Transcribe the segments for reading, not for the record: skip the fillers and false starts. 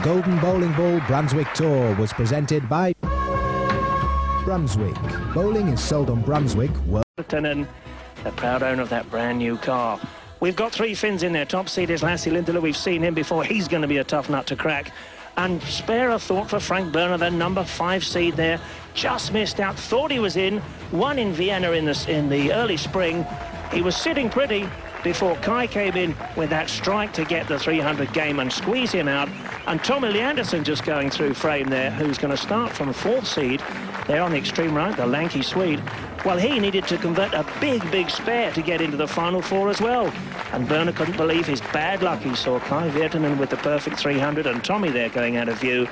Golden Bowling Ball Brunswick Tour was presented by Brunswick. Bowling is sold on Brunswick. Virtanen, the proud owner of that brand new car. We've got 3 Finns in there. Top seed is Lasse Lintila. We've seen him before. He's going to be a tough nut to crack. And spare a thought for Frank Berner, the number 5 seed there. Just missed out. Thought he was in. Won in Vienna in the early spring. He was sitting pretty before Kai came in with that strike to get the 300 game and squeeze him out. And Tommy Leandersson just going through frame there, who's going to start from 4th seed there on the extreme right, the lanky Swede. Well, he needed to convert a big spare to get into the final 4 as well. And Berner couldn't believe his bad luck. He saw Kai Virtanen with the perfect 300 and Tommy there going out of view,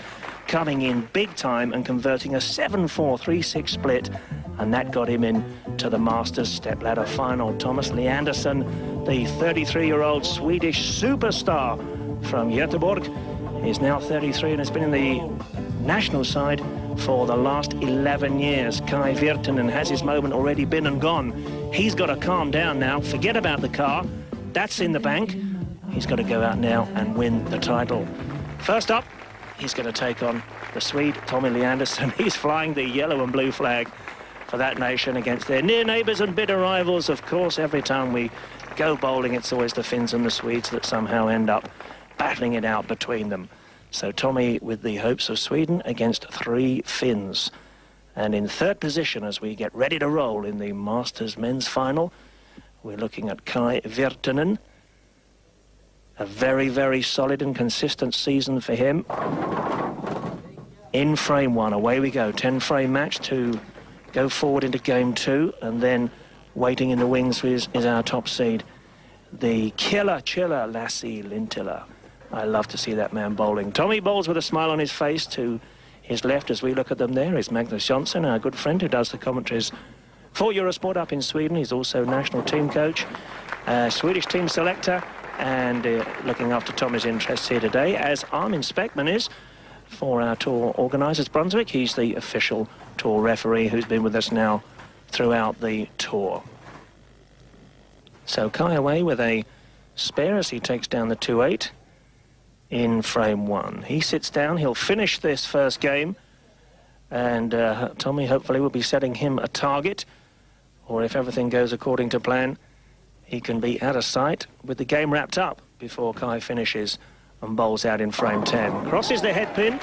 coming in big time and converting a 7-4-3-6 split. And that got him in to the Masters stepladder final. Tomas Leandersson, the 33-year-old Swedish superstar from Göteborg, is now 33 and has been in the national side for the last 11 years. Kai Virtanen has his moment already been and gone. He's got to calm down now, forget about the car. That's in the bank. He's got to go out now and win the title. First up, he's going to take on the Swede, Tommy Leandersson. He's flying the yellow and blue flag for that nation against their near neighbours and bitter rivals. Of course, every time we go bowling, it's always the Finns and the Swedes that somehow end up battling it out between them. So Tommy with the hopes of Sweden against 3 Finns. And in 3rd position as we get ready to roll in the Masters men's final, we're looking at Kai Virtanen. A very solid and consistent season for him. In frame 1, away we go. 10-frame match to go forward into game 2, and then waiting in the wings is our top seed, the chiller Lasse Lintila. I love to see that man bowling. Tommy bowls with a smile on his face. To his left, as we look at them there, is Magnus Johnson, our good friend who does the commentaries for Eurosport up in Sweden. He's also national team coach, Swedish team selector, and looking after Tommy's interests here today, as Armin Speckman is for our tour organisers, Brunswick. He's the official tour referee who's been with us now throughout the tour. So Kai away with a spare as he takes down the 2-8 in frame 1. He sits down, he'll finish this first game, and Tommy hopefully will be setting him a target, or if everything goes according to plan, he can be out of sight with the game wrapped up before Kai finishes and bowls out in frame 10. Crosses the head pin,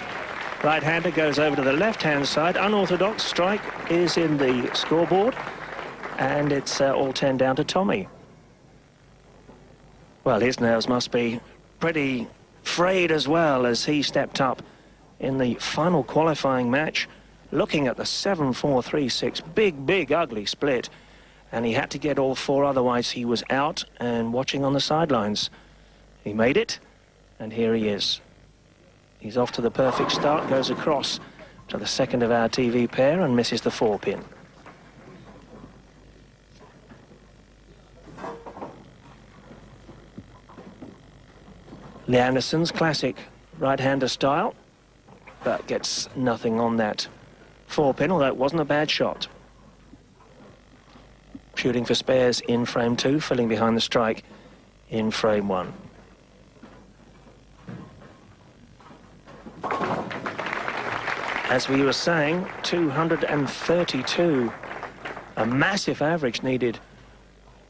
right-hander goes over to the left-hand side. Unorthodox strike is in the scoreboard, and it's all 10 down to Tommy. Well, his nerves must be pretty frayed as well, as he stepped up in the final qualifying match, looking at the 7-4-3-6, big ugly split, and he had to get all 4, otherwise he was out and watching on the sidelines. He made it, and here he is. He's off to the perfect start, goes across to the 2nd of our TV pair and misses the 4-pin. Leandersson's classic right-hander style, but gets nothing on that 4-pin, although it wasn't a bad shot. Shooting for spares in frame 2, filling behind the strike in frame 1. As we were saying, 232, a massive average needed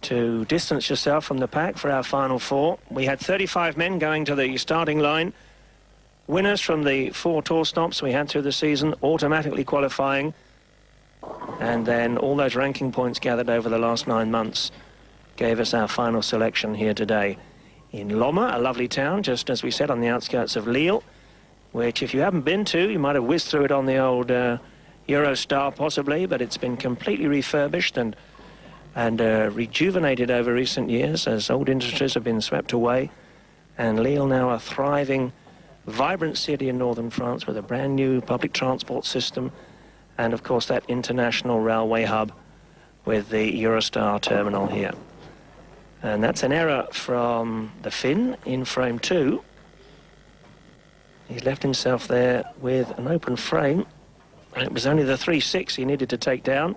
to distance yourself from the pack for our final 4. We had 35 men going to the starting line. Winners from the 4 tour stops we had through the season, automatically qualifying. And then all those ranking points gathered over the last 9 months gave us our final selection here today in Lomme, a lovely town, just as we said, on the outskirts of Lille, which if you haven't been to, you might have whizzed through it on the old Eurostar possibly, but it's been completely refurbished and rejuvenated over recent years as old industries have been swept away. And Lille now a thriving, vibrant city in northern France with a brand new public transport system and, of course, that international railway hub with the Eurostar terminal here. And that's an error from the Finn in frame 2. He's left himself there with an open frame. And it was only the 3-6 he needed to take down.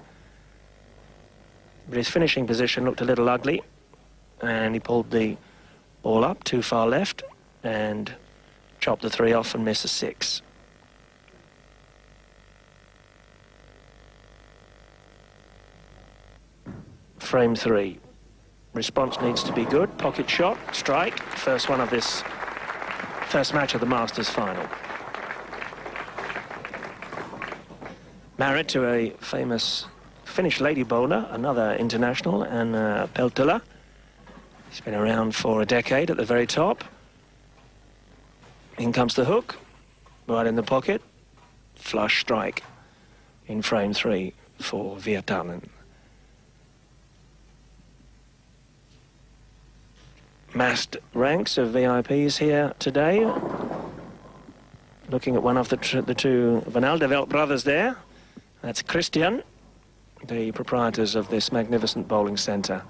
But his finishing position looked a little ugly, and he pulled the ball up too far left and chop the 3 off and miss a 6. Frame 3. Response needs to be good. Pocket shot, strike. First one of this first match of the Masters final. Married to a famous Finnish lady bowler, another international, and Lintila. He's been around for a decade at the very top. In comes the hook, right in the pocket. Flush strike in frame 3 for Virtanen. Massed ranks of VIPs here today. Looking at one of the two Van Aldevelt brothers there. That's Christian, the proprietors of this magnificent bowling centre.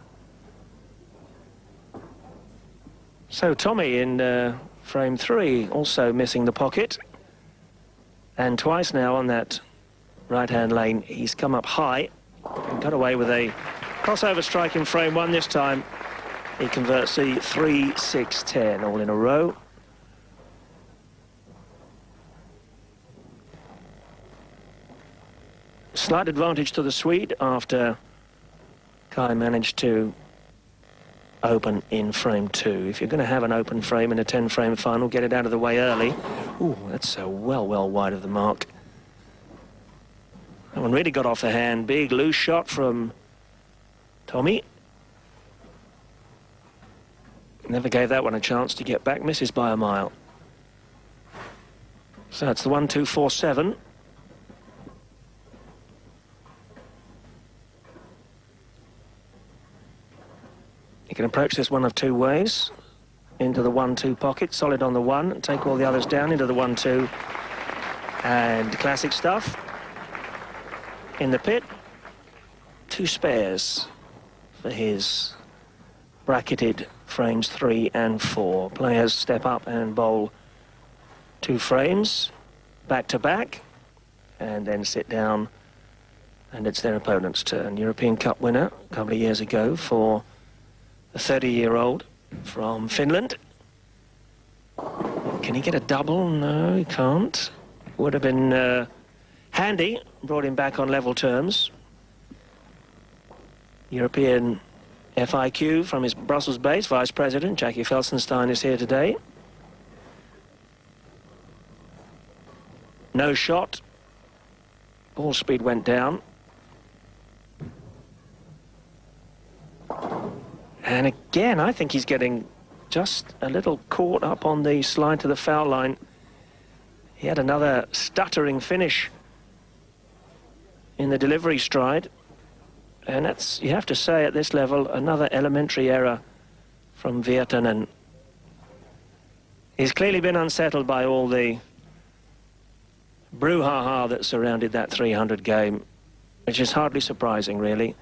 So Tommy in frame 3, also missing the pocket. And twice now on that right-hand lane, he's come up high and got away with a crossover strike in frame 1 this time. He converts the 3, 6, 10 all in a row. Slight advantage to the Swede after Kai managed to open in frame 2. If you're going to have an open frame in a 10-frame final, get it out of the way early. Ooh, that's well wide of the mark. That one really got off the hand. Big loose shot from Tommy. Never gave that one a chance to get back. Misses by a mile. So it's the 1, 2, 4, 7. You can approach this one of 2 ways. Into the 1, 2 pocket, solid on the 1, and take all the others down into the 1, 2. And classic stuff. In the pit, 2 spares for his bracketed frames 3 and 4. Players step up and bowl 2 frames back to back and then sit down, and it's their opponent's turn. European Cup winner a couple of years ago for the 30-year-old from Finland. Can he get a double? No, he can't. Would have been handy, brought him back on level terms. European FIQ from his Brussels base, Vice President Jackie Felsenstein is here today. No shot. Ball speed went down. And again, I think he's getting just a little caught up on the slide to the foul line. He had another stuttering finish in the delivery stride. And that's, you have to say, at this level, another elementary error from Virtanen. He's clearly been unsettled by all the brouhaha that surrounded that 300 game, which is hardly surprising, really.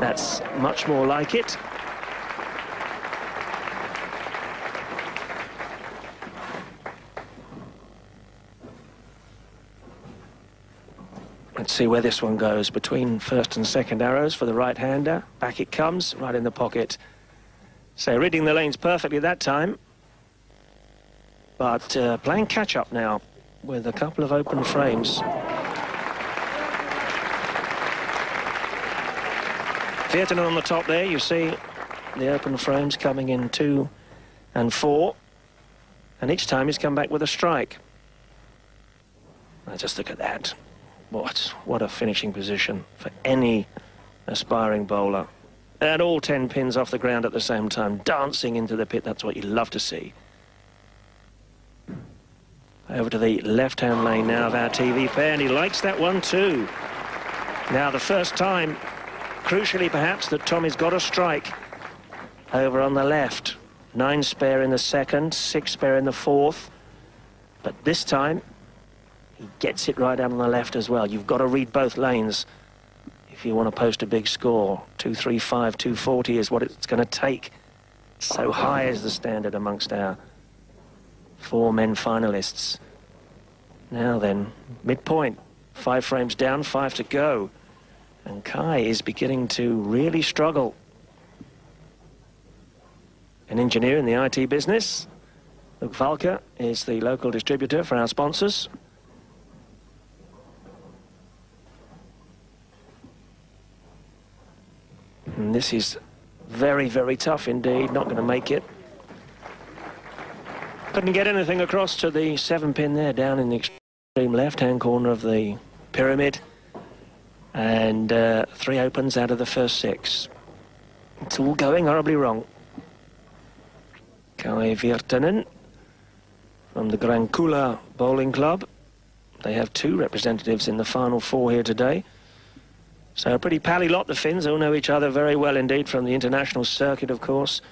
That's much more like it. Let's see where this one goes. Between first and second arrows for the right-hander. Back it comes, right in the pocket. So reading the lanes perfectly that time. But playing catch-up now with a couple of open frames. Virtanen on the top there. You see the open frames coming in 2 and 4. And each time he's come back with a strike. Now just look at that. What a finishing position for any aspiring bowler. And all 10 pins off the ground at the same time, dancing into the pit. That's what you love to see. Over to the left-hand lane now of our TV pair, and he likes that one too. Now the first time, crucially perhaps, that Tommy's got a strike over on the left. 9 spare in the second, 6 spare in the fourth. But this time, he gets it right out on the left as well. You've got to read both lanes if you want to post a big score. 235, 240 is what it's going to take. So high is the standard amongst our 4 men finalists. Now then, midpoint. 5 frames down, 5 to go. And Kai is beginning to really struggle. An engineer in the IT business. Luke Valker is the local distributor for our sponsors. And this is very, very tough indeed. Not going to make it. Couldn't get anything across to the 7-pin there, down in the extreme left-hand corner of the pyramid. And 3 opens out of the first 6. It's all going horribly wrong. Kai Virtanen from the Grankula Bowling Club. They have 2 representatives in the final 4 here today. So a pretty pally lot, the Finns, all know each other very well indeed from the international circuit, of course.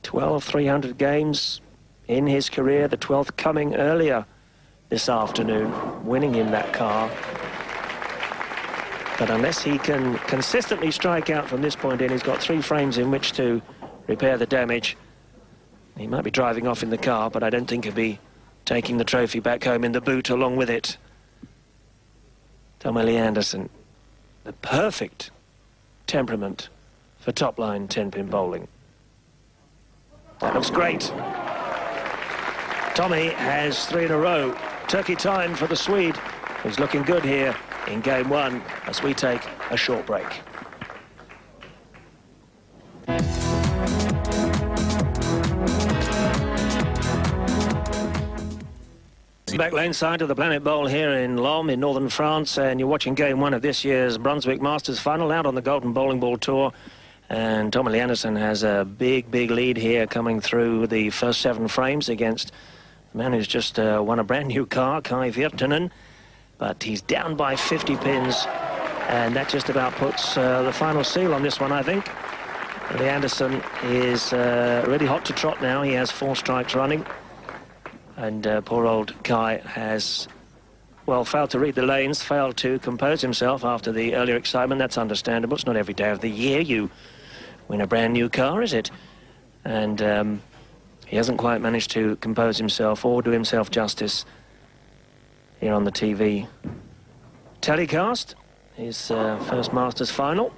12 300 games in his career, the 12th coming earlier this afternoon, winning him that car. But unless he can consistently strike out from this point in, he's got 3 frames in which to repair the damage. He might be driving off in the car, but I don't think he'll be taking the trophy back home in the boot along with it. Tomas Leandersson, the perfect temperament for top-line 10-pin bowling. That looks great. Tommy has 3 in a row. Turkey time for the Swede, who's looking good here in game 1 as we take a short break. Back lane side of the Planet Bowl here in Lomme in northern France, and you're watching game 1 of this year's Brunswick Masters final out on the Golden Bowling Ball Tour. And Tomas Leandersson has a big lead here coming through the first 7 frames against the man who's just won a brand new car, Kai Virtanen. But he's down by 50 pins, and that just about puts the final seal on this one, I think. Leandersson is really hot to trot now. He has 4 strikes running. And poor old Kai has, well, failed to read the lanes, failed to compose himself after the earlier excitement. That's understandable. It's not every day of the year you win a brand new car, is it? And he hasn't quite managed to compose himself or do himself justice here on the TV telecast. His first Masters final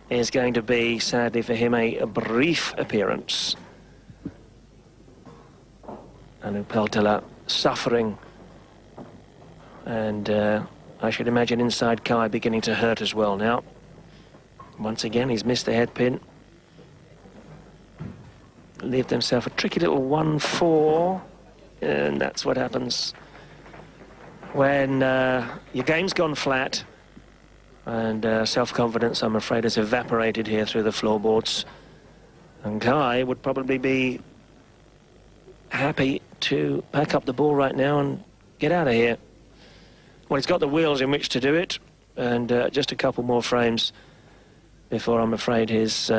is going to be, sadly for him, a brief appearance. And Peltola suffering, and I should imagine inside Kai beginning to hurt as well now. Once again, he's missed the head pin. Leaved himself a tricky little 1-4, and that's what happens when your game's gone flat, and self-confidence, I'm afraid, has evaporated here through the floorboards. And Kai would probably be happy to pack up the ball right now and get out of here. Well, he's got the wheels in which to do it, and just a couple more frames before, I'm afraid, his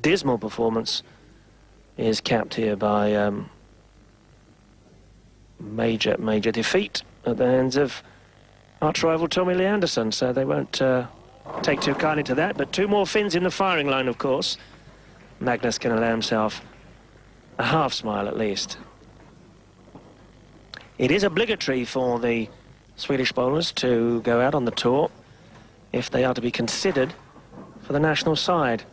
dismal performance is capped here by major defeat at the hands of arch-rival Tomas Leandersson, so they won't take too kindly to that. But 2 more Finns in the firing line, of course. Magnus can allow himself a half smile at least. It is obligatory for the Swedish bowlers to go out on the tour if they are to be considered for the national side.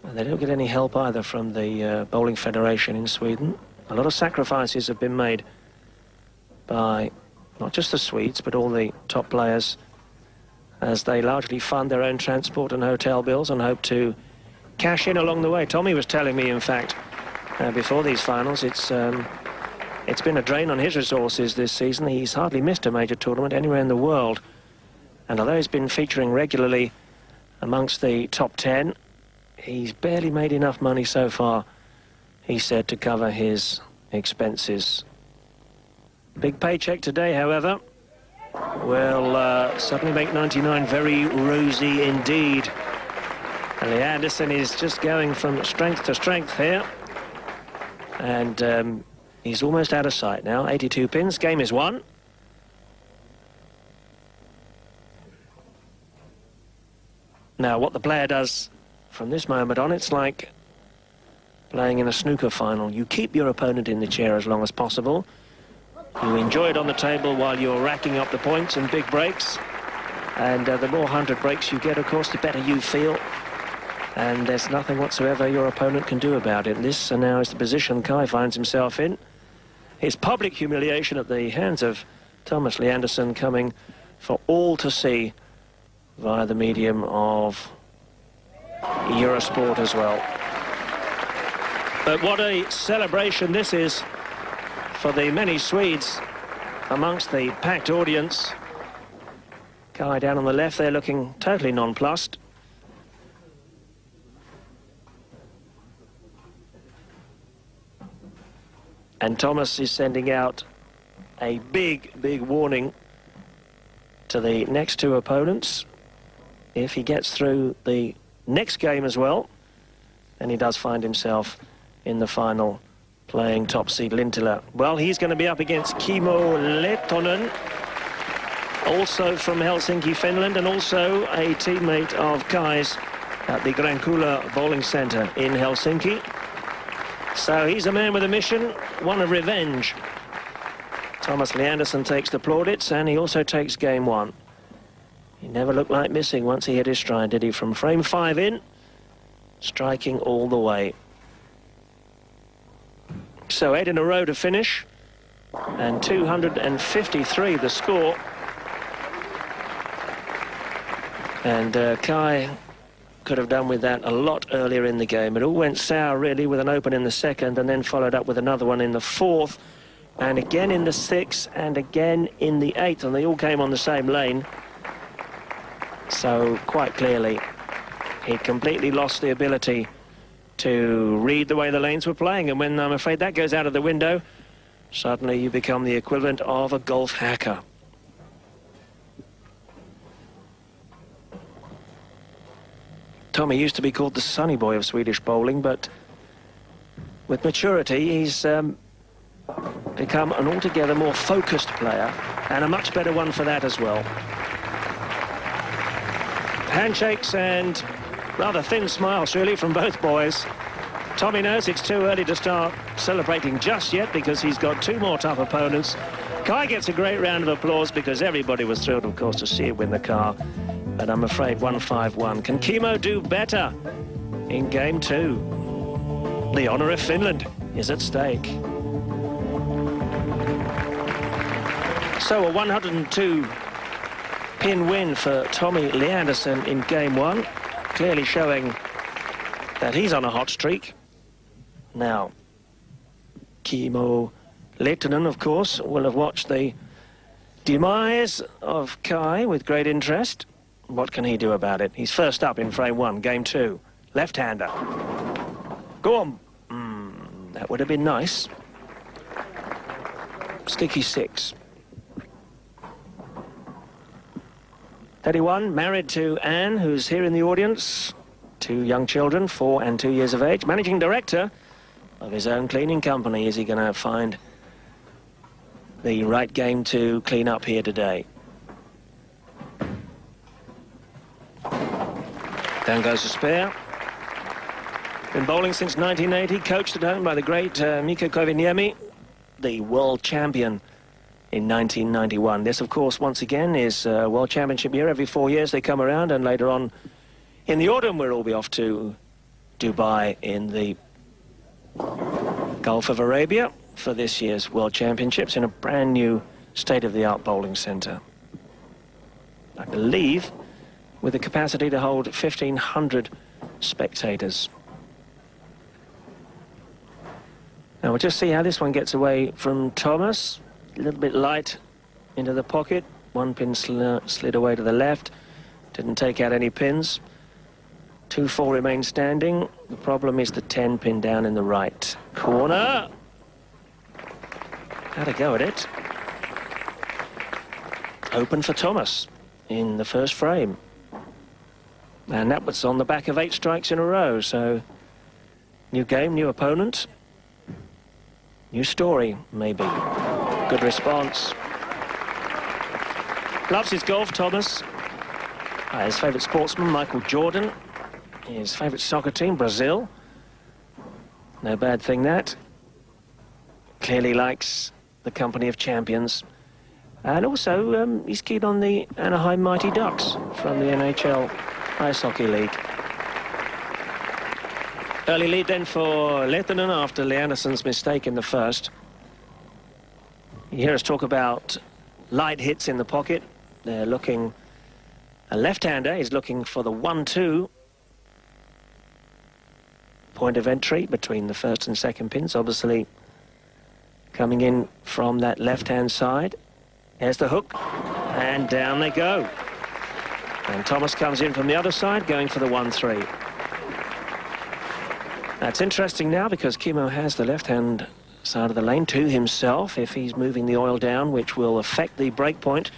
And they don't get any help either from the Bowling Federation in Sweden. A lot of sacrifices have been made by not just the Swedes, but all the top players, as they largely fund their own transport and hotel bills and hope to cash in along the way. Tommy was telling me, in fact, before these finals, it's been a drain on his resources this season. He's hardly missed a major tournament anywhere in the world. And although he's been featuring regularly amongst the top 10, he's barely made enough money so far, he said, to cover his expenses. Big paycheck today, however, will suddenly make 99 very rosy indeed. And Leandersson is just going from strength to strength here. And he's almost out of sight now. 82 pins. Game is won. Now, what the player does from this moment on, it's like playing in a snooker final. You keep your opponent in the chair as long as possible. You enjoy it on the table while you're racking up the points and big breaks. And the more 100 breaks you get, of course, the better you feel. and there's nothing whatsoever your opponent can do about it. This now is the position Kai finds himself in. His public humiliation at the hands of Tomas Leandersson coming for all to see via the medium of Eurosport as well. But what a celebration this is for the many Swedes amongst the packed audience. Kai down on the left there looking totally nonplussed. And Tomas is sending out a big warning to the next two opponents. If he gets through the next game as well, then he does find himself in the final playing top seed Lintila. Well, he's going to be up against Kimmo Lehtonen, also from Helsinki, Finland, and also a teammate of Kai's at the Grankula Bowling Centre in Helsinki. So he's a man with a mission, one of revenge. Tomas Leandersson takes the plaudits, and he also takes game one. He never looked like missing once he hit his stride, did he? From frame 5 in, striking all the way. So 8 in a row to finish, and 253 the score. And Kai could have done with that a lot earlier in the game. It all went sour, really, with an open in the second, and then followed up with another one in the fourth, and again in the sixth, and again in the eighth, and they all came on the same lane. So, quite clearly, he completely lost the ability to read the way the lanes were playing, and when I'm afraid that goes out of the window, suddenly you become the equivalent of a golf hacker. Tommy used to be called the sunny boy of Swedish bowling, but with maturity he's become an altogether more focused player, and a much better one for that as well. Handshakes and rather thin smiles really from both boys. Tommy knows it's too early to start celebrating just yet because he's got two more tough opponents. Kai gets a great round of applause because everybody was thrilled, of course, to see him win the car. But I'm afraid 1-5-1. Can Kimmo do better in game two? The honour of Finland is at stake. So a 102 pin win for Tommy Leandersson in game one, clearly showing that he's on a hot streak. Now, Kimmo Lehtonen, of course, will have watched the demise of Kai with great interest. What can he do about it? He's first up in frame one, game two. Left-hander. Go on. That would have been nice. Sticky 6. 31, married to Anne, who's here in the audience. 2 young children, 4 and 2 years of age. Managing director of his own cleaning company. Is he going to find the right game to clean up here today? Down goes the spare. Been bowling since 1980, coached at home by the great Mikko Koivuniemi, the world champion in 1991. This, of course, once again, is World Championship year. Every 4 years they come around, and later on in the autumn we'll all be off to Dubai in the Gulf of Arabia for this year's World Championships in a brand new state-of-the-art bowling centre. I believe with the capacity to hold 1,500 spectators. Now we'll just see how this one gets away from Tomas. A little bit light into the pocket. One pin slid away to the left. Didn't take out any pins. 2-4 remain standing. The problem is the 10 pin down in the right corner. Had a go at it. Open for Tomas in the first frame. And that was on the back of 8 strikes in a row. So new game, new opponent. New story, maybe. Good response. Loves his golf, Tomas. His favourite sportsman, Michael Jordan. His favourite soccer team, Brazil. No bad thing, that. Clearly likes the company of champions. And also, he's keen on the Anaheim Mighty Ducks from the NHL Ice Hockey League. Early lead then for Lehtonen after Leanderson's mistake in the first. You hear us talk about light hits in the pocket. They're looking, a left-hander is looking for the 1-2 point of entry between the first and second pins, obviously coming in from that left-hand side. Here's the hook, and down they go. And Tomas comes in from the other side, going for the 1-3. That's interesting now because Kimmo has the left-hand side of the lane to himself if he's moving the oil down, which will affect the break point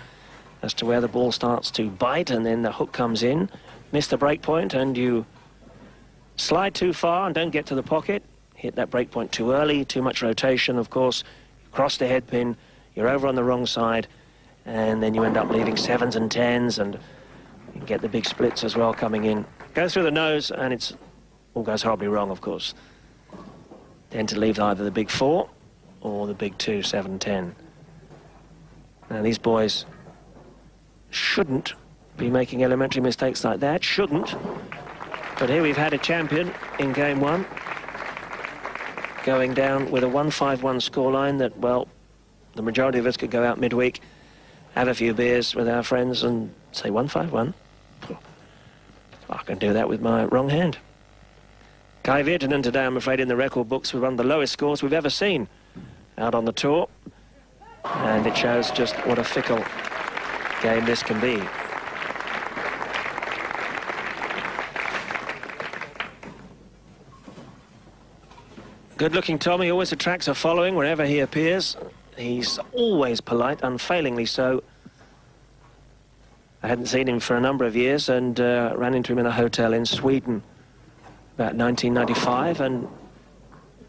as to where the ball starts to bite, and then the hook comes in. Miss the break point and you slide too far and don't get to the pocket. Hit that break point too early, too much rotation, of course. Cross the head pin, you're over on the wrong side, and then you end up leaving 7s and 10s, and you get the big splits as well coming in. Go through the nose, and it's all goes horribly wrong, of course. Tend to leave either the big 4 or the big 2, 7, 10. Now, these boys shouldn't be making elementary mistakes like that, shouldn't. But here we've had a champion in game 1 going down with a 1-5-1 scoreline that, well, the majority of us could go out midweek, have a few beers with our friends and say 1-5-1. I can do that with my wrong hand. Virtanen today, I'm afraid, in the record books with one of the lowest scores we've ever seen out on the tour. And it shows just what a fickle game this can be. Good-looking Tommy always attracts a following wherever he appears. He's always polite, unfailingly so. I hadn't seen him for a number of years and ran into him in a hotel in Sweden about 1995, and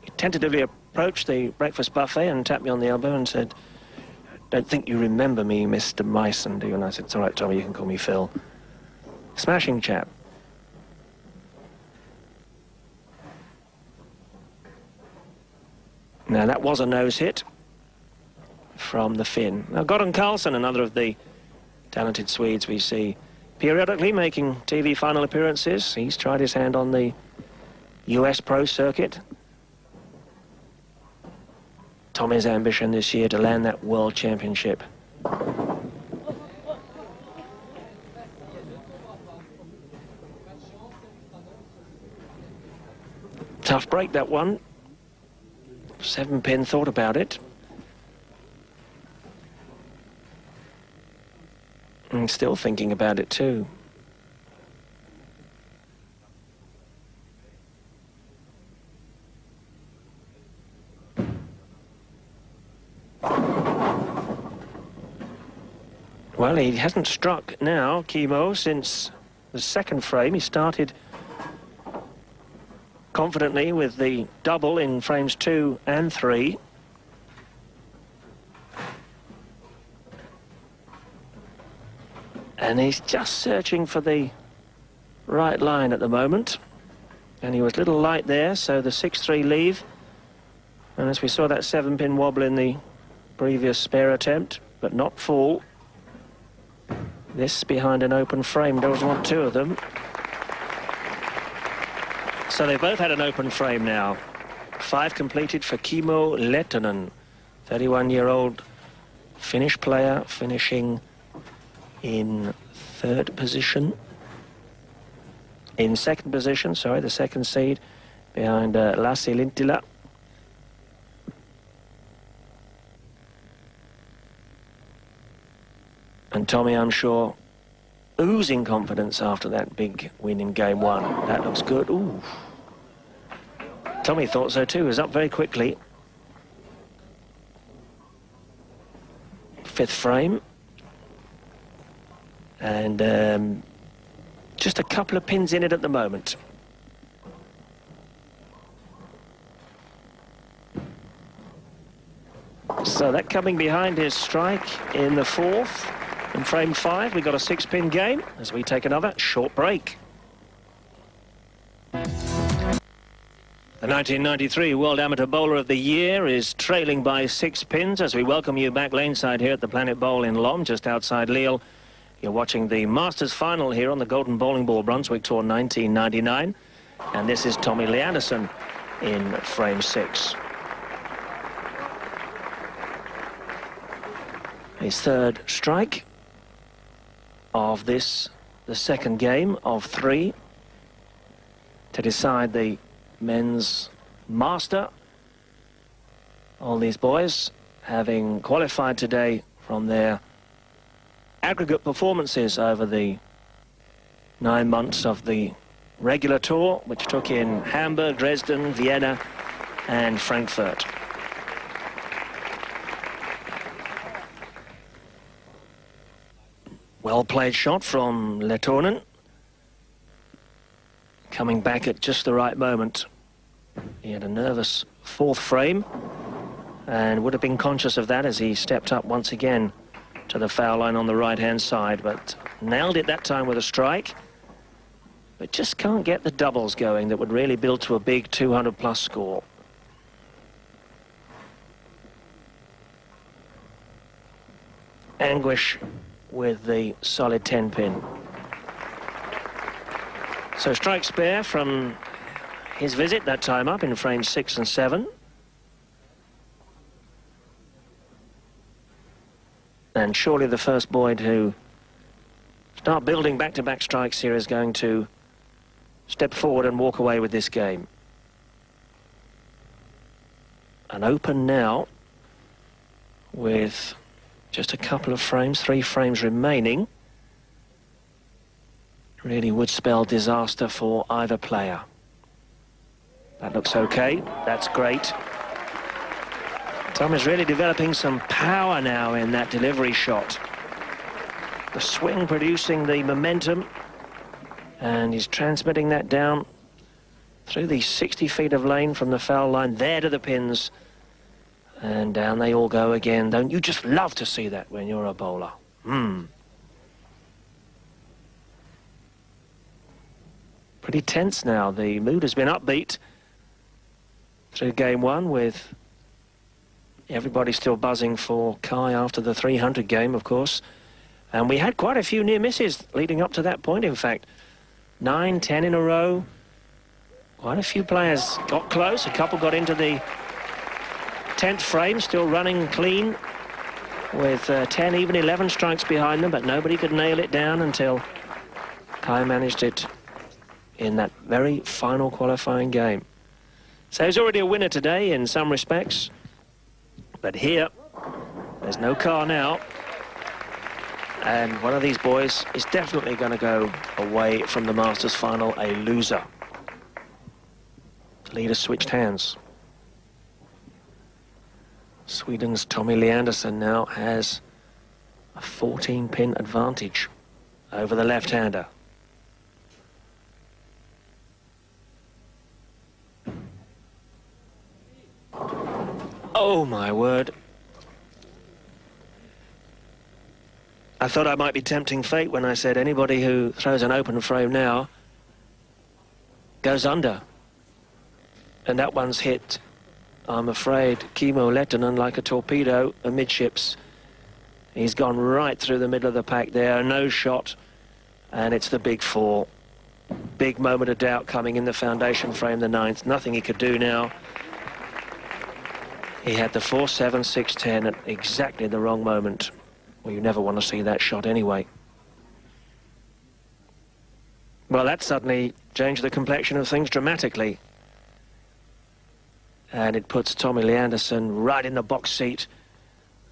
he tentatively approached the breakfast buffet and tapped me on the elbow and said, "Don't think you remember me, Mr. Myson, do you?" And I said, "It's all right, Tommy, you can call me Phil." Smashing chap. Now, that was a nose hit from the Finn. Now, Gordon Carlson, another of the talented Swedes we see periodically making TV final appearances. He's tried his hand on the US Pro Circuit. Tommy's ambition this year to land that World Championship. Tough break, that one. 7-pin, thought about it. And still thinking about it too. Well, he hasn't struck now, Kimmo, since the second frame. He started confidently with the double in frames 2 and 3. And he's just searching for the right line at the moment. And he was a little light there, so the 6-3 leave. And as we saw, that 7-pin wobble in the previous spare attempt, but not full. This behind an open frame, doesn't want 2 of them. So they both had an open frame now. 5 completed for Kimmo Lehtonen, 31-year-old Finnish player, finishing in second position, sorry, the second seed behind Lasse Lintila. And Tommy, I'm sure, oozing confidence after that big win in game 1. That looks good. Ooh. Tommy thought so too. He was up very quickly. 5th frame. And just a couple of pins in it at the moment. So that coming behind his strike in the 4th. In frame 5, we got a 6-pin game as we take another short break. The 1993 World Amateur Bowler of the Year is trailing by 6 pins as we welcome you back laneside here at the Planet Bowl in Lomme, just outside Lille. You're watching the Masters final here on the Golden Bowling Ball Brunswick Tour 1999. And this is Tommy Leandersson in frame 6. His third strike of this, the second game of 3, to decide the men's master. All these boys having qualified today from their aggregate performances over the 9 months of the regular tour, which took in Hamburg, Dresden, Vienna and Frankfurt. Well played shot from Lehtonen, coming back at just the right moment. He had a nervous 4th frame and would have been conscious of that as he stepped up once again to the foul line on the right-hand side, but nailed it that time with a strike. But just can't get the doubles going that would really build to a big 200-plus score. Anguish with the solid 10-pin. So strike spare from his visit that time up in frames 6 and 7. And surely the first boy to start building back-to-back strikes here is going to step forward and walk away with this game. An open now with just a couple of frames, 3 frames remaining. Really would spell disaster for either player. That looks okay. That's great. Tom is really developing some power now in that delivery shot. The swing producing the momentum, and he's transmitting that down through the 60 feet of lane from the foul line there to the pins, and down they all go again. Don't you just love to see that when you're a bowler? Pretty tense now. The mood has been upbeat through game 1, with everybody still buzzing for Kai after the 300 game, of course. And we had quite a few near misses leading up to that point, in fact. 9, 10 in a row. Quite a few players got close. A couple got into the 10th frame, still running clean with 10, even 11 strikes behind them, but nobody could nail it down until Kai managed it in that very final qualifying game. So he's already a winner today in some respects. But here, there's no car now. And one of these boys is definitely going to go away from the Masters final a loser. The leader switched hands. Sweden's Tommy Leandersson now has a 14-pin advantage over the left-hander. Oh, my word. I thought I might be tempting fate when I said anybody who throws an open frame now goes under. And that one's hit, I'm afraid, Kimmo Lehtonen like a torpedo amidships. He's gone right through the middle of the pack there, no shot, and it's the big 4. Big moment of doubt coming in the foundation frame, the 9th. Nothing he could do now. He had the 4, 7, 6, 10 at exactly the wrong moment. Well, you never want to see that shot anyway. Well, that suddenly changed the complexion of things dramatically. And it puts Tommy Leandersson right in the box seat.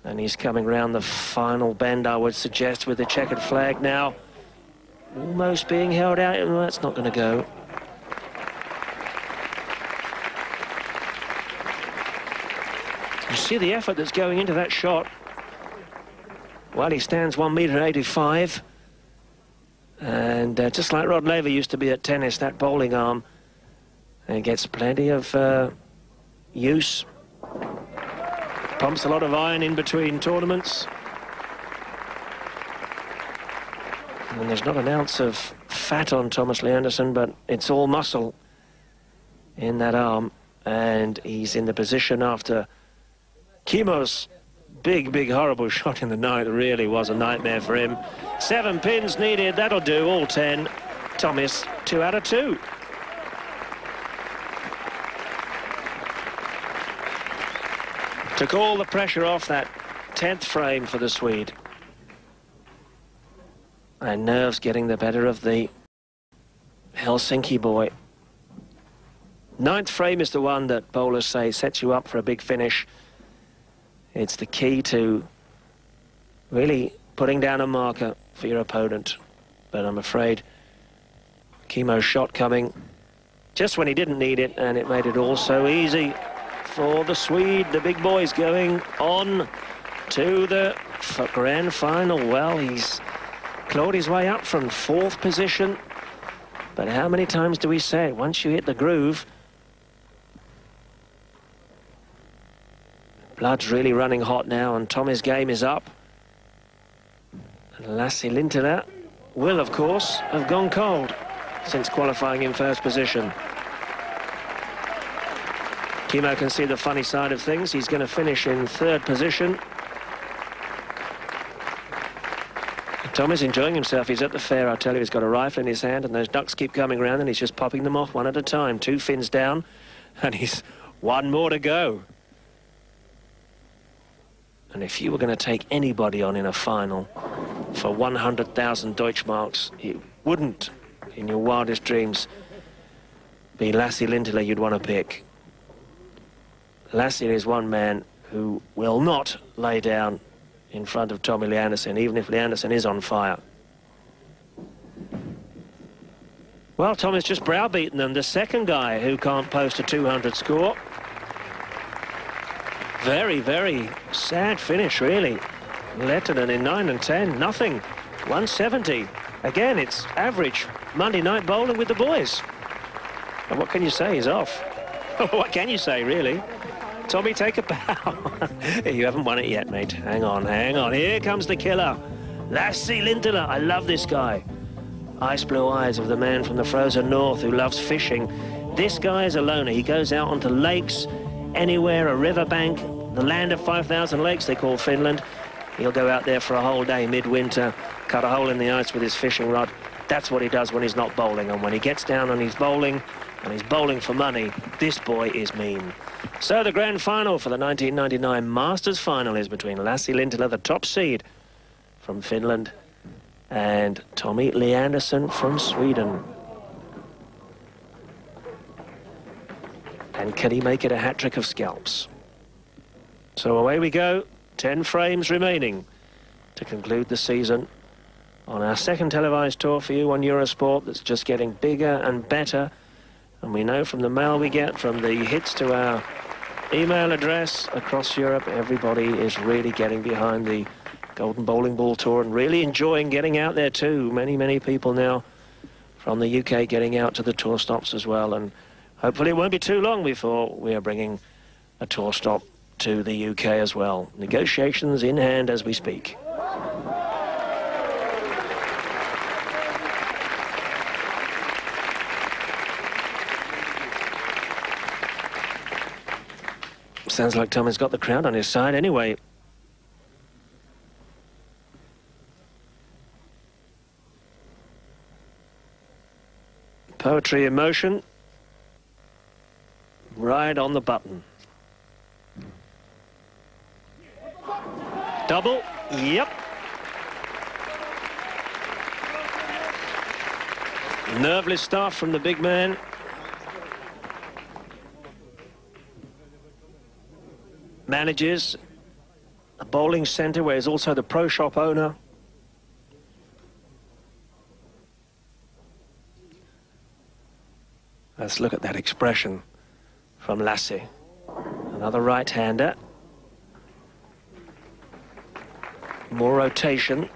And he's coming round the final bend, I would suggest, with the checkered flag now. Almost being held out. Well, that's not going to go. You see the effort that's going into that shot. Well, he stands 1.85 meters. And just like Rod Laver used to be at tennis, that bowling arm, and gets plenty of use. Pumps a lot of iron in between tournaments. And there's not an ounce of fat on Tomas Leandersson, but it's all muscle in that arm. And he's in the position after Kimmo's big, horrible shot in the night. It really was a nightmare for him. 7 pins needed. That'll do, all 10. Tomas, 2 out of 2. Took all the pressure off that 10th frame for the Swede. And nerves getting the better of the Helsinki boy. 9th frame is the one that bowlers say sets you up for a big finish. It's the key to really putting down a marker for your opponent. But I'm afraid Kimmo's shot coming just when he didn't need it, and it made it all so easy for the Swede. The big boy's going on to the grand final. Well, he's clawed his way up from 4th position. But how many times do we say, once you hit the groove, blood's really running hot now, and Tommy's game is up. And Lasse Lintila will, of course, have gone cold since qualifying in 1st position. Kimmo can see the funny side of things. He's going to finish in 3rd position. Tommy's enjoying himself. He's at the fair, I tell you. He's got a rifle in his hand, and those ducks keep coming around, and he's just popping them off one at a time. 2 fins down, and he's 1 more to go. And if you were going to take anybody on in a final for 100,000 Deutschmarks, it wouldn't, in your wildest dreams, be Lasse Lintila you'd want to pick. Lasse is one man who will not lay down in front of Tommy Leandersson, even if Leandersson is on fire. Well, Tommy's just browbeaten them. The second guy who can't post a 200 score. Very, very sad finish, really. Lehtonen in 9 and 10, nothing. 170. Again, it's average Monday night bowling with the boys. And what can you say? He's off. What can you say, really? Tommy, take a bow. You haven't won it yet, mate. Hang on, hang on. Here comes the killer. Lasse Lintila. I love this guy. Ice blue eyes of the man from the frozen north who loves fishing. This guy is a loner. He goes out onto lakes, anywhere, a riverbank, the land of 5,000 lakes they call Finland. He'll go out there for a whole day midwinter, cut a hole in the ice with his fishing rod. That's what he does when he's not bowling. And when he gets down and he's bowling for money, this boy is mean. So the grand final for the 1999 Masters final is between Lasse Lintila, the top seed from Finland, and Tommy Leandersson from Sweden. And can he make it a hat-trick of scalps? So away we go. 10 frames remaining to conclude the season on our 2nd televised tour for you on Eurosport, that's just getting bigger and better. And we know from the mail we get, from the hits to our email address across Europe, everybody is really getting behind the Golden Bowling Ball Tour and really enjoying getting out there too. Many, many people now from the UK getting out to the tour stops as well. And hopefully it won't be too long before we are bringing a tour stop to the UK as well. Negotiations in hand as we speak. Sounds like Tommy's got the crowd on his side anyway. Poetry in motion. Right on the button. Double. Yep. Nerveless start from the big man. Manages a bowling centre where he's also the pro shop owner. Let's look at that expression from Lasse. Another right-hander. More rotation,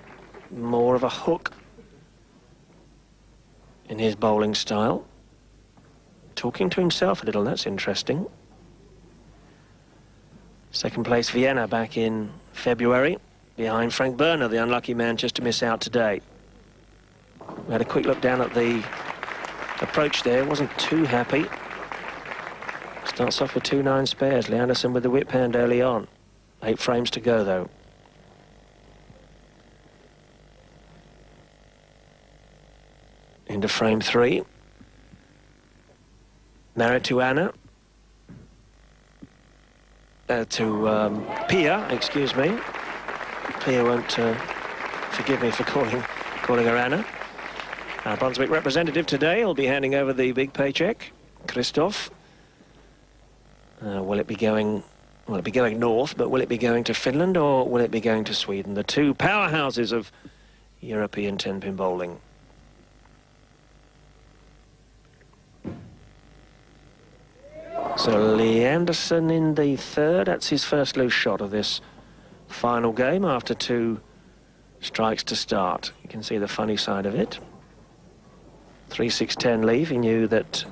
more of a hook in his bowling style. Talking to himself a little, that's interesting. Second place Vienna back in February, behind Frank Berner, the unlucky man just to miss out today. We had a quick look down at the approach there, wasn't too happy. Starts off with 2-9 spares. Leandersson with the whip hand early on. 8 frames to go though. Into frame 3. Married to Anna. Pia, excuse me. Pia won't forgive me for calling her Anna. Our Brunswick representative today will be handing over the big paycheck, Christoph. Will it be going north, but will it be going to Finland or will it be going to Sweden? The two powerhouses of European 10-pin bowling. So Leandersson in the third. That's his first loose shot of this final game after 2 strikes to start. You can see the funny side of it. 3-6-10 leave. He knew that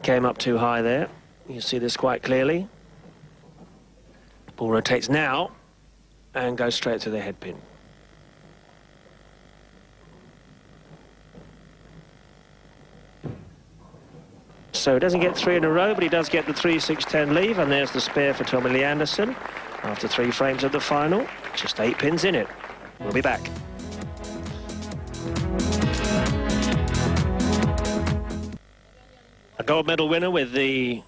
came up too high there. You see this quite clearly. Ball rotates now and goes straight to the head pin. So he doesn't get 3 in a row, but he does get the 3-6-10 leave, and there's the spare for Tommy Leandersson after 3 frames of the final. Just 8 pins in it. We'll be back. A gold medal winner with the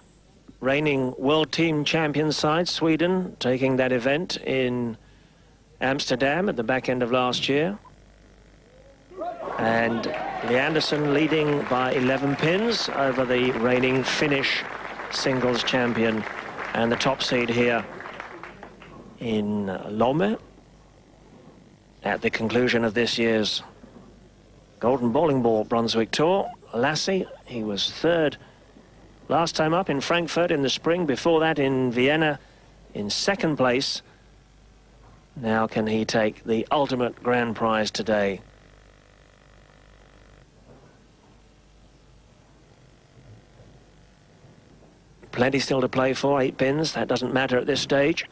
reigning world team champion side, Sweden, taking that event in Amsterdam at the back end of last year. And Leandersson leading by 11 pins over the reigning Finnish singles champion and the top seed here in Lomme at the conclusion of this year's Golden Bowling Ball Brunswick Tour. Lasse, he was third last time up in Frankfurt in the spring, before that in Vienna in second place. Now can he take the ultimate grand prize today? Plenty still to play for, 8 pins. That doesn't matter at this stage.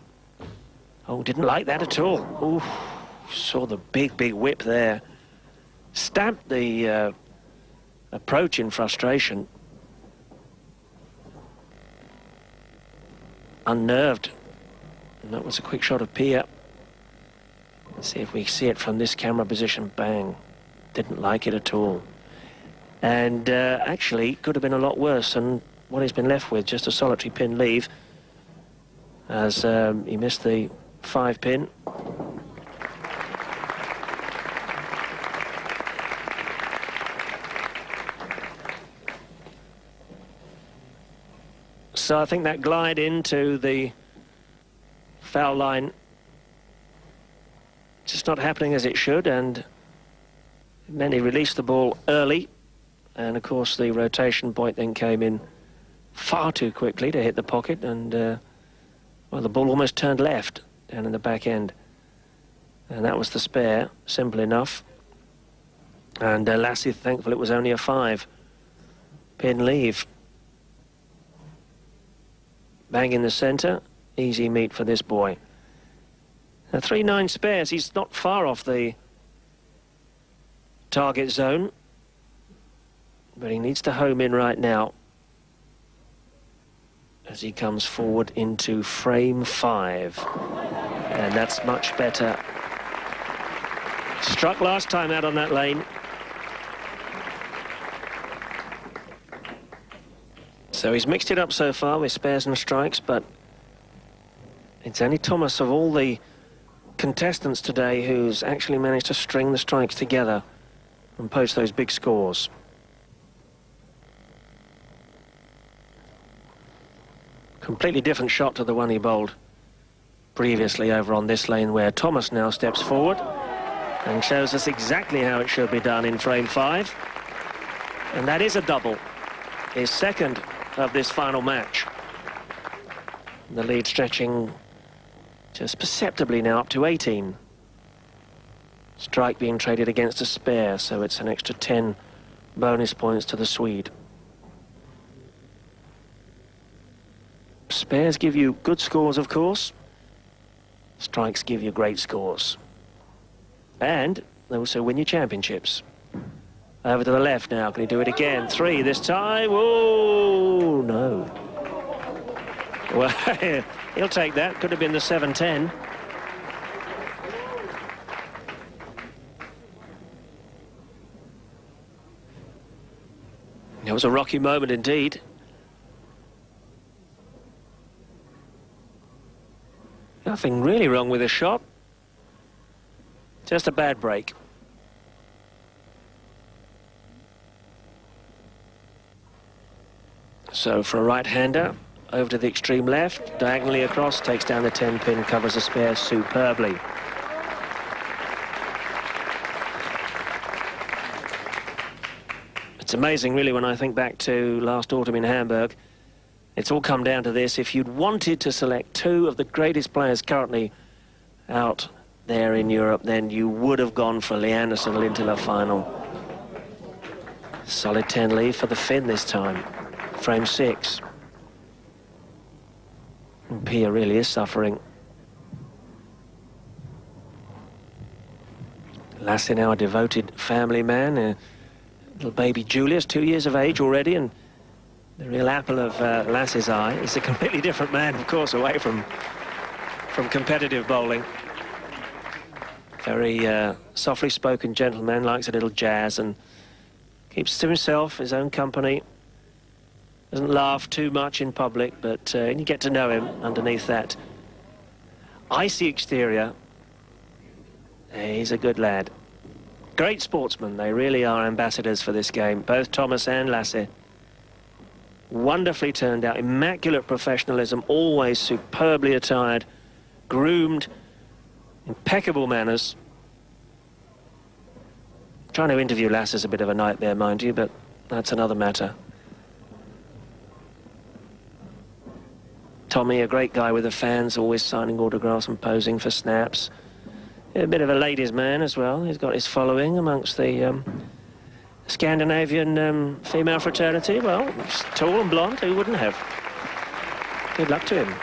Oh, didn't like that at all. Ooh, saw the big whip there. Stamped the approach in frustration. Unnerved. And that was a quick shot of Pia. Let's see if we see it from this camera position. Bang. Didn't like it at all. And actually, could have been a lot worse than what he's been left with, just a solitary pin leave, as he missed the 5 pin. So I think that glide into the foul line just not happening as it should, and then he released the ball early, and of course the rotation point then came in far too quickly to hit the pocket, and well, the ball almost turned left down in the back end, and that was the spare. Simple enough. And Lasse, thankful it was only a 5 pin leave. Bang in the centre, easy meet for this boy. Now 3-9 spares, he's not far off the target zone, but he needs to home in right now as he comes forward into frame 5. And that's much better. Struck last time out on that lane. So he's mixed it up so far with spares and strikes, but it's only Tomas of all the contestants today who's actually managed to string the strikes together and post those big scores. Completely different shot to the one he bowled previously over on this lane, where Tomas now steps forward and shows us exactly how it should be done in frame 5. And that is a double, his second of this final match. The lead stretching just perceptibly now up to 18. Strike being traded against a spare, so it's an extra 10 bonus points to the Swede. Spares give you good scores, of course. Strikes give you great scores. And they also win you championships. Over to the left now. Can he do it again? 3 this time. Oh, no. Well, he'll take that. Could have been the 7-10. It was a rocky moment indeed. Nothing really wrong with the shot. Just a bad break. So for a right-hander, over to the extreme left, diagonally across, takes down the 10-pin, covers the spare superbly. It's amazing, really, when I think back to last autumn in Hamburg. It's all come down to this. If you'd wanted to select two of the greatest players currently out there in Europe, then you would have gone for Leandersson Lintila final. Solid 10 lead for the Finn this time. Frame 6. And Pia really is suffering. Lasse now a devoted family man. Little baby Julius, 2 years of age already, and the real apple of Lasse's eye. Is a completely different man, of course, away from competitive bowling. Very softly spoken gentleman, likes a little jazz and keeps to himself, his own company. Doesn't laugh too much in public, but you get to know him underneath that icy exterior. He's a good lad. Great sportsmen. They really are ambassadors for this game, both Tomas and Lasse. Wonderfully turned out, immaculate professionalism, always superbly attired, groomed, impeccable manners. Trying to interview Lasse is a bit of a nightmare, mind you, but that's another matter. Tommy, a great guy with the fans, always signing autographs and posing for snaps. A bit of a ladies' man as well. He's got his following amongst the Scandinavian female fraternity. Well, he's tall and blonde, who wouldn't have? Good luck to him.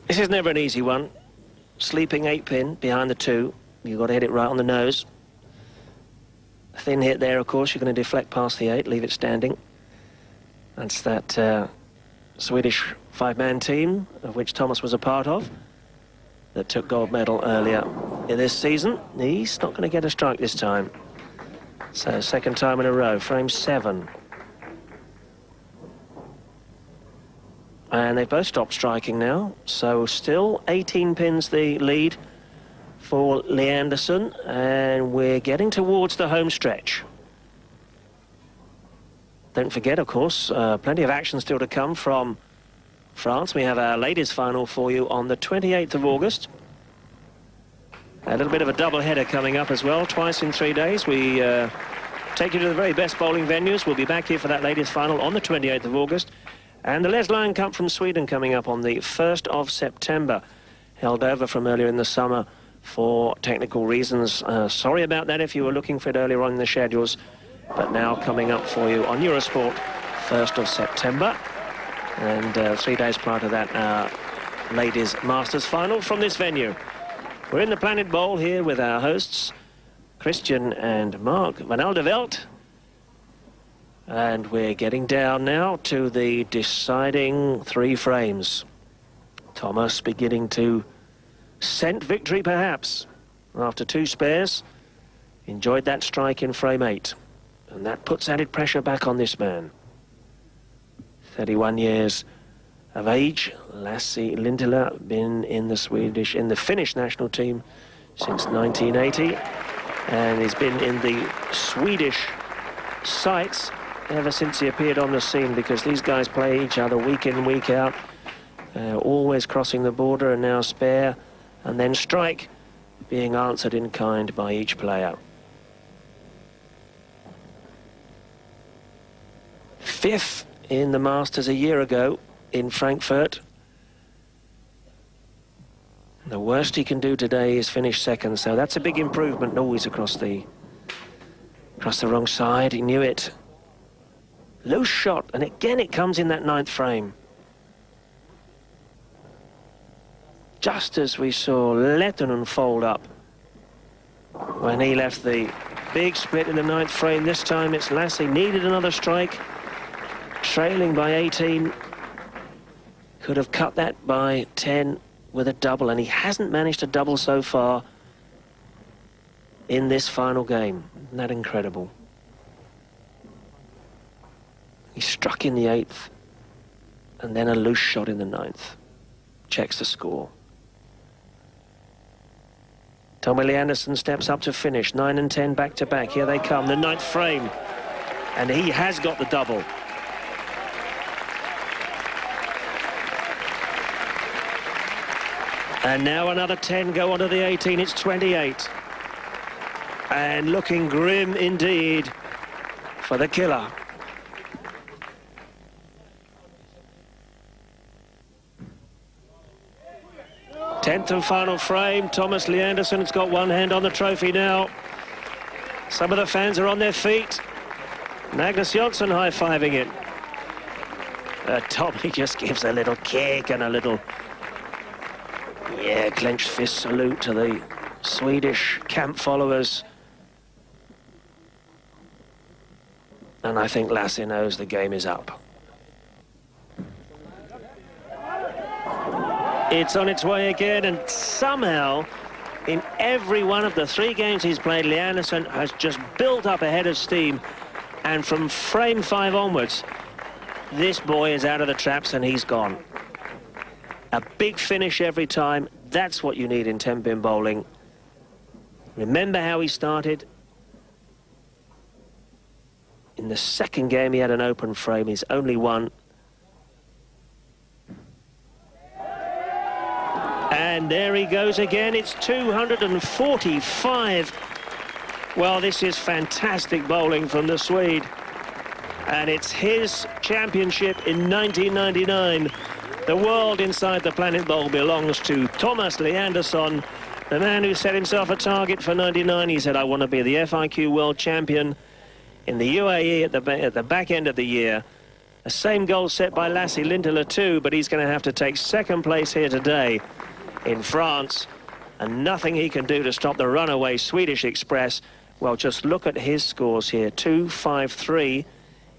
This is never an easy one. Sleeping 8-pin behind the 2. You've got to hit it right on the nose. Thin hit there, of course. You're going to deflect past the 8, leave it standing. That's that Swedish 5-man team, of which Tomas was a part of, that took gold medal earlier in this season. He's not going to get a strike this time. So second time in a row, frame 7. And they've both stopped striking now, so still 18 pins the lead for Leandersson, and we're getting towards the home stretch. Don't forget, of course, plenty of action still to come from France. We have our ladies' final for you on the 28th of August. A little bit of a double-header coming up as well, twice in 3 days. We take you to the very best bowling venues. We'll be back here for that ladies' final on the 28th of August. And the Les Lyon Cup from Sweden coming up on the 1st of September. Held over from earlier in the summer for technical reasons. Sorry about that if you were looking for it earlier on in the schedules. But now coming up for you on Eurosport, 1st of September. And 3 days prior to that, Ladies Masters final from this venue. We're in the Planet Bowl here with our hosts, Christian and Mark van Aldevelt. And we're getting down now to the deciding 3 frames. Tomas beginning to scent victory, perhaps, after 2 spares. Enjoyed that strike in frame 8. And that puts added pressure back on this man. 31 years of age. Lasse Lintila, been in the Finnish national team since 1980. And he's been in the Swedish sights ever since he appeared on the scene, because these guys play each other week in, week out. Always crossing the border, and now spare, and then strike, being answered in kind by each player. 5th in the Masters a year ago in Frankfurt. The worst he can do today is finish 2nd, so that's a big improvement. Always across the wrong side. He knew it. Loose shot, and again it comes in that 9th frame. Just as we saw Lehtonen fold up when he left the big split in the 9th frame. This time it's Lasse. Needed another strike. Trailing by 18. Could have cut that by 10 with a double, and he hasn't managed to double so far in this final game. Isn't that incredible? struck in the 8th, and then a loose shot in the 9th. Checks the score. Tommy Leandersson steps up to finish. 9 and 10 back to back. Here they come, the 9th frame. And he has got the double. And now another 10 go onto the 18. It's 28. And looking grim indeed for the killer. Tenth and final frame. Tomas Leandersson has got one hand on the trophy now. Some of the fans are on their feet. Magnus Jonsson high-fiving it. Tommy just gives a little kick and a little, clenched fist salute to the Swedish camp followers. And I think Lasse knows the game is up. It's on its way again, and somehow, in every one of the 3 games he's played, Leandersson has just built up a head of steam. And from frame 5 onwards, this boy is out of the traps and he's gone. A big finish every time. That's what you need in 10-pin bowling. Remember how he started? In the 2nd game, he had an open frame. He's only won. And there he goes again. It's 245. Well, this is fantastic bowling from the Swede. And it's his championship in 1999. The world inside the Planet Bowl belongs to Tomas Leandersson, the man who set himself a target for 99. He said, I want to be the FIQ world champion in the UAE at the back end of the year. The same goal set by Lasse Lintila too, but he's going to have to take 2nd place here today in France. And nothing he can do to stop the runaway Swedish Express. Well, just look at his scores here. 2-5-3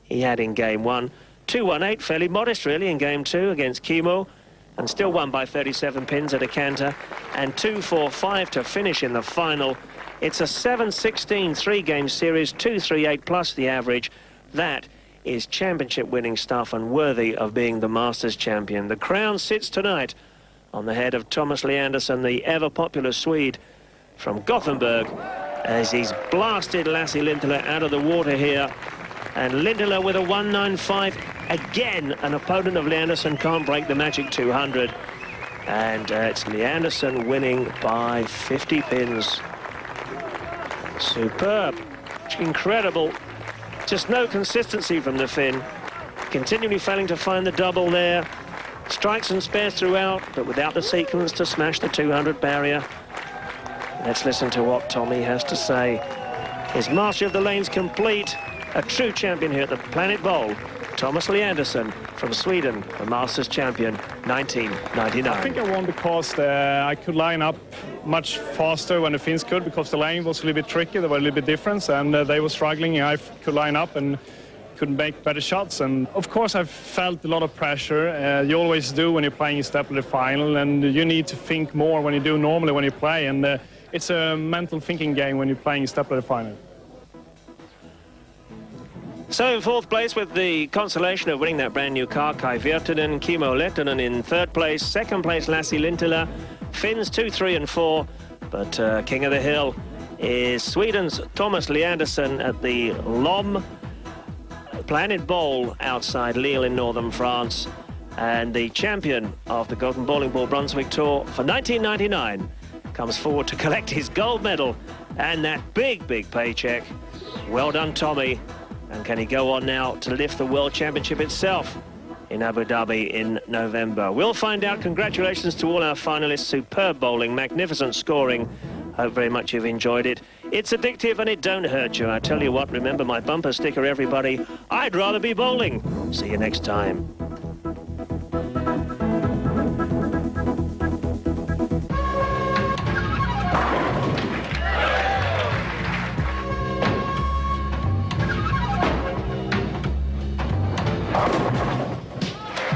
he had in game 1. 2-1-8, fairly modest really in game 2 against Kimmo, and still won by 37 pins at a canter. And 2-4-5 to finish in the final. It's a 7-16 3-game series, 2-3-8 plus the average. That is championship winning stuff and worthy of being the Masters champion. The crown sits tonight on the head of Tomas Leandersson, the ever-popular Swede from Gothenburg, as he's blasted Lasse Lintila out of the water here. And Lintila with a 195. Again, an opponent of Leandersson can't break the magic 200. And it's Leandersson winning by 50 pins. Superb. Incredible. Just no consistency from the Finn. Continually failing to find the double there. Strikes and spares throughout, but without the sequence to smash the 200 barrier. Let's listen to what Tommy has to say. His mastery of the lane's complete. A true champion here at the Planet Bowl. Tomas Leandersson from Sweden, the Masters champion, 1999. I think I won because I could line up much faster when the Finns could, because the lane was a little bit tricky. They were a little bit different, and they were struggling. I could line up and couldn't make better shots. And of course, I felt a lot of pressure. You always do when you're playing a step of the final, and you need to think more when you do normally when you play. And it's a mental thinking game when you're playing a step of the final. So in 4th place with the consolation of winning that brand new car, Kai Virtanen, Kimmo Lehtonen in 3rd place. 2nd place, Lasse Lintila. Finns 2, 3 and 4. But King of the Hill is Sweden's Tomas Leandersson at the Lomme Planet Bowl outside Lille in northern France. And the champion of the Golden Bowling Ball Brunswick Tour for 1999 comes forward to collect his gold medal and that big, big paycheck. Well done, Tommy. And can he go on now to lift the World Championship itself in Abu Dhabi in November? We'll find out. Congratulations to all our finalists. Superb bowling, magnificent scoring. Hope very much you've enjoyed it. It's addictive and it don't hurt you. I tell you what, remember my bumper sticker, everybody. I'd rather be bowling. See you next time.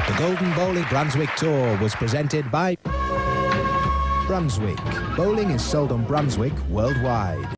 The Golden Bowling Brunswick Tour was presented by Brunswick. Bowling is sold on Brunswick worldwide.